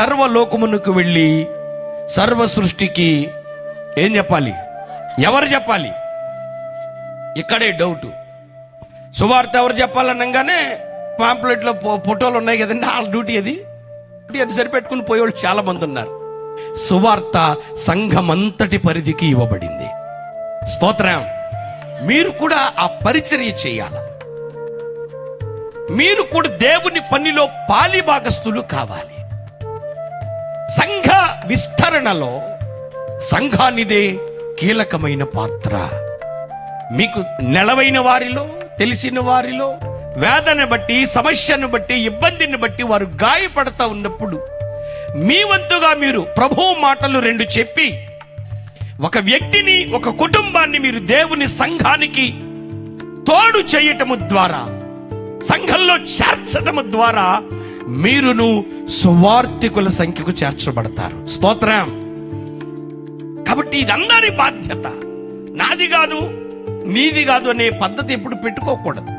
సర్వలోకమునకు వెళ్ళి సర్వ సృష్టికి ఏం చెప్పాలి? ఎవరు చెప్పాలి? ఇక్కడే డౌట్. సువార్త ఎవరు చెప్పాలనగానే పాంప్లెట్లో ఫోటోలు ఉన్నాయి కదండి, వాళ్ళ డ్యూటీ అది అది సరిపెట్టుకుని పోయేవాళ్ళు చాలా మంది ఉన్నారు. సువార్త సంఘమంతటి పరిధికి ఇవ్వబడింది. స్తోత్రం. మీరు కూడా ఆ పరిచర్య చేయాల. మీరు కూడా దేవుని పనిలో పాలిభాగస్తులు కావాలి. సంఘ విస్తరణలో సంఘానిదే కీలకమైన పాత్ర. మీకు నెలవైన వారిలో, తెలిసిన వారిలో వేదన బట్టి, సమస్యను బట్టి, ఇబ్బందిని బట్టి వారు గాయపడతా ఉన్నప్పుడు మీ వంతుగా మీరు ప్రభువు మాటలు 2 చెప్పి ఒక వ్యక్తిని, ఒక కుటుంబాన్ని మీరు దేవుని సంఘానికి తోడు చేయటము ద్వారా, సంఘంలో చేర్చటము ద్వారా మీరును సువార్తికుల సంఖ్యకు చేర్చబడతారు. స్తోత్రం. కాబట్టి ఇదందరి బాధ్యత. నాది కాదు, నీది కాదు అనే పద్ధతి ఎప్పుడు పెట్టుకోకూడదు.